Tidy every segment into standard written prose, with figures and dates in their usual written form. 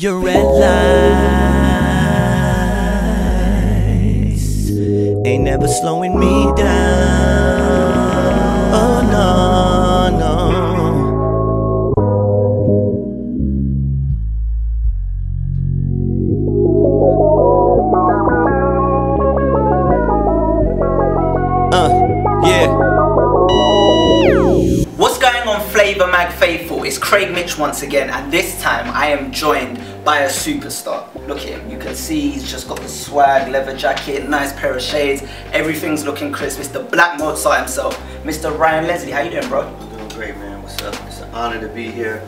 Your red lights ain't never slowing me down. Oh no, no. Yeah. What's going on, FLAVOURMAG faithful? It's Craig Mitch once again, and this time I am joined by a superstar. Look at him, you can see he's just got the swag, leather jacket, nice pair of shades, everything's looking crisp. It's the Black Mozart himself, Mr. Ryan Leslie. How you doing, bro? I'm doing great, man. What's up? It's an honor to be here.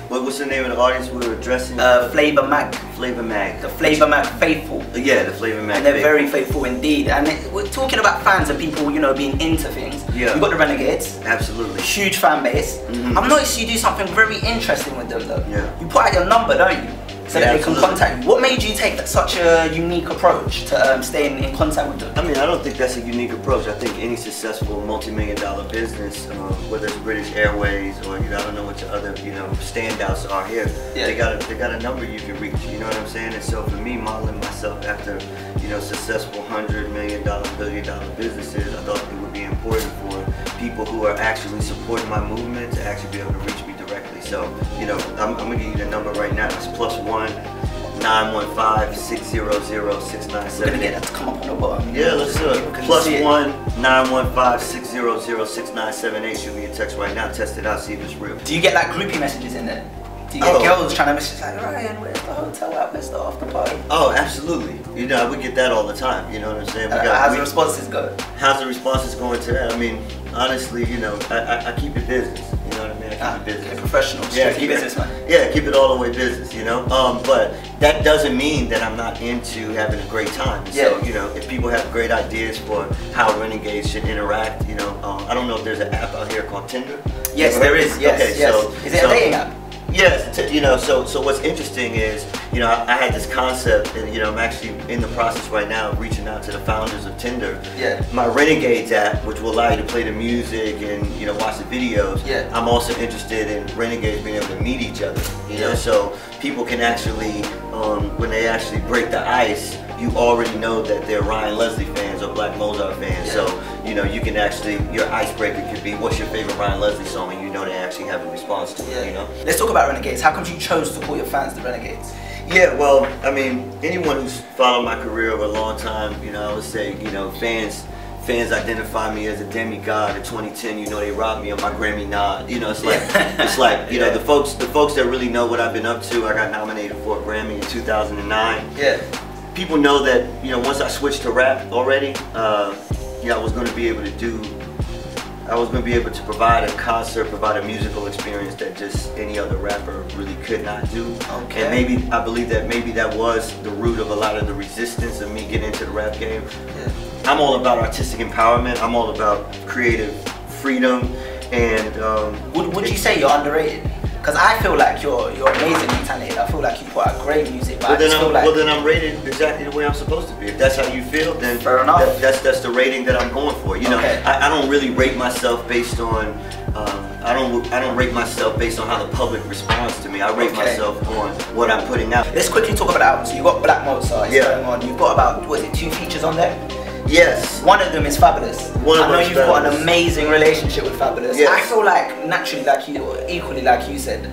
What's the name of the audience we were addressing? FLAVOURMAG. FLAVOURMAG. The FLAVOURMAG faithful. Yeah, the FLAVOURMAG. And they're very faithful indeed. And we're talking about fans and people, you know, being into things. Yeah. You've got the Renegades. Absolutely. Huge fan base. I've noticed you do something very interesting with them though. Yeah. You put out your number, don't you? So that they can contact you. What made you take such a unique approach to staying in contact with them? I mean, I don't think that's a unique approach. I think any successful multi-million-dollar business, whether it's British Airways or I don't know what your other standouts are here. Yeah. They got a number you can reach. You know what I'm saying? And so for me, modeling myself after successful $100 million, billion-dollar businesses, I thought it would be important for people who are actually supporting my movement to actually be able to reach me directly. So, I'm gonna give you the number right now. It's +1 915 600 6978. We're gonna get that to come up on the bottom. Yeah, let's do it. +1 915 600 6978. Shoot me a text right now. Test it out. See if it's real. Do you get like groupie messages in there? Do you get girls trying to message like, Ryan, where's the hotel at? Where's the after party? Oh, absolutely. We get that all the time. You know what I'm saying? How's the responses go? How's the responses going to that? I mean, honestly, I keep it business. You know what I mean? I keep it business. Professional. Yeah, keep business, man. Yeah, keep it all the way business. But that doesn't mean that I'm not into having a great time. So if people have great ideas for how renegades should interact, I don't know if there's an app out here called Tinder. Yes, there is. Yes. Okay, yes. Is it a dating app? Yes, so what's interesting is, I had this concept, and I'm actually in the process right now of reaching out to the founders of Tinder. Yeah. My Renegades app, which will allow you to play the music and watch the videos. Yeah. I'm also interested in Renegades being able to meet each other. So people can actually, when they actually break the ice, you already know that they're Ryan Leslie fans or Black Mozart fans. Yeah. So you can actually, your icebreaker could be, what's your favorite Ryan Leslie song, and they actually have a response to it. Let's talk about Renegades. How come you chose to call your fans the Renegades? Yeah, well, I mean, anyone who's followed my career over a long time, I would say, fans identify me as a demigod. In 2010, they robbed me of my Grammy nod. It's like, the folks that really know what I've been up to. I got nominated for a Grammy in 2009. Yeah. People know that, once I switched to rap already, I was going to be able to provide a concert, provide a musical experience that just any other rapper really could not do. Okay. And I believe that maybe that was the root of a lot of the resistance of me getting into the rap game. Yeah. I'm all about artistic empowerment. I'm all about creative freedom. And would you say you're underrated? Because I feel like you're amazingly talented. I feel like you put out great music, but well, then I'm rated exactly the way I'm supposed to be. If that's how you feel, then fair enough. That's the rating that I'm going for. Okay. I don't really rate myself based on I don't rate myself based on how the public responds to me. I rate myself on what I'm putting out. Let's quickly talk about the album. So you've got Black Mozart going on. You've got about 2 features on there? Yes. One of them is Fabolous. I know you've got an amazing relationship with Fabolous. Yes. I feel like naturally, equally like you said,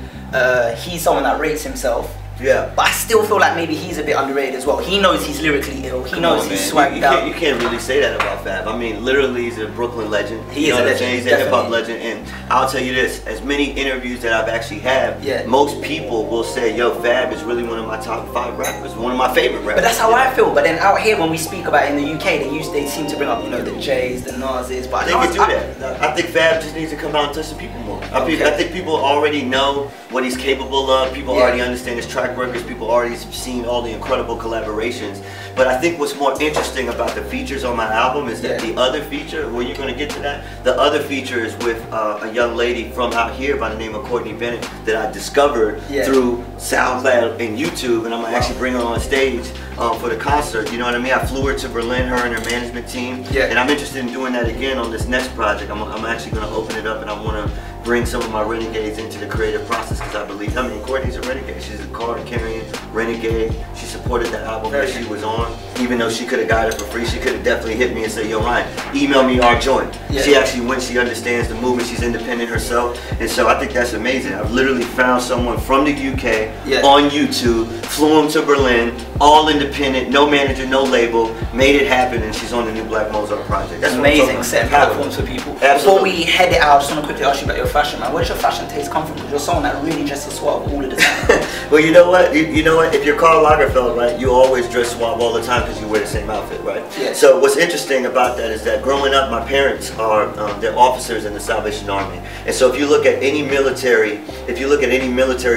he's someone that rates himself. Yeah. But I still feel like maybe he's a bit underrated as well. He knows he's lyrically ill. He knows he's swagged out. You can't really say that about Fab. I mean, literally, he's a Brooklyn legend. He is a legend. He's a hip hop legend. And I'll tell you this: as many interviews that I've actually had, most people will say, "Yo, Fab is really one of my top 5 rappers, one of my favorite rappers." But that's how I feel. But then out here, when we speak about it in the UK, they seem to bring up the Jays, the Nas's. But they can do that. I think Fab just needs to come out and touch the people more. I think people already know what he's capable of. People already understand his track records. People already seen all the incredible collaborations. But I think what's more interesting about the features on my album is that the other feature, well, you're going to get to that, the other feature is with a young lady from out here by the name of Courtney Bennett that I discovered through SoundCloud and YouTube, and I'm going to actually bring her on stage for the concert. You know what I mean? I flew her to Berlin, her and her management team. Yeah. And I'm interested in doing that again on this next project. I'm actually going to open it up, and I want to bring some of my renegades into the creative process, because I believe, I mean, Courtney's a renegade. She's a card-carrying renegade. She supported the album that she was on. Even though she could have got it for free, she could have definitely hit me and said, yo, Ryan, email me our joint. Yeah. She actually went, she understands the movement, she's independent herself. And so I think that's amazing. I've literally found someone from the UK on YouTube, flew him to Berlin, all independent, no manager, no label, made it happen, and she's on the new Black Mozart project. That's amazing, setting platforms for people. Absolutely. Before we head it out, I just want to quickly ask you about your fashion, man. Where's your fashion taste come from? Because you're someone that really dresses suave all of the time. Well, you know what? You know what? If you're Karl Lagerfeld, right, you always dress suave all the time because you wear the same outfit, right? Yeah. So what's interesting about that is that growing up, my parents are they're officers in the Salvation Army, and so if you look at any military,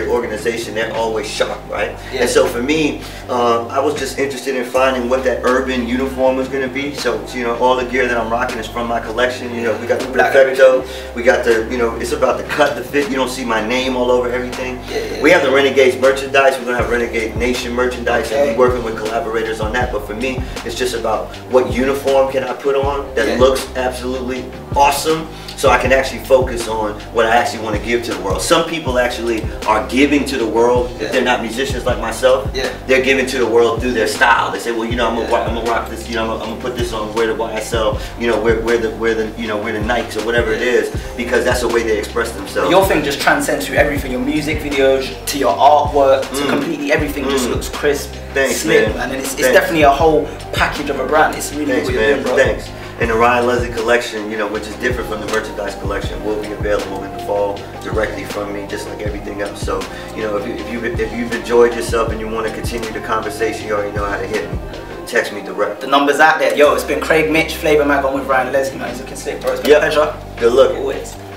organization, they're always sharp, right? Yeah. And so for me, I was just interested in finding what that urban uniform was going to be. So you know, all the gear that I'm rocking is from my collection. You know, we got the Perfecto, we got the, you know, it's about the cut, the fit. You don't see my name all over everything. Yeah. We have the Renegades merchandise. We're gonna have Renegade Nation merchandise, and we're working with collaborators on that. But for me, it's just about what uniform can I put on that looks absolutely awesome, so I can actually focus on what I actually want to give to the world. Some people actually are giving to the world. If they're not musicians like myself, they're giving to the world through their style. They say, well, you know, I'm gonna rock this. You know, I'm gonna put this on, wear the YSL. You know, wear the Nikes or whatever it is, because that's the way they express themselves. Your thing just transcends through everything. Your music videos to your artwork to completely everything just looks crisp, slick, man. And it's definitely a whole package of a brand. It's really what you're doing, bro. Thanks. And the Ryan Leslie collection, you know, which is different from the merchandise collection, will be available in the fall directly from me, just like everything else. So, you know, if you've enjoyed yourself and you want to continue the conversation, you already know how to hit me. Text me direct. The number's out there. Yo, it's been Craig Mitch, Flavor Mag on with Ryan Leslie, man. He's looking slick, bro. It's been a pleasure. Good luck. Always.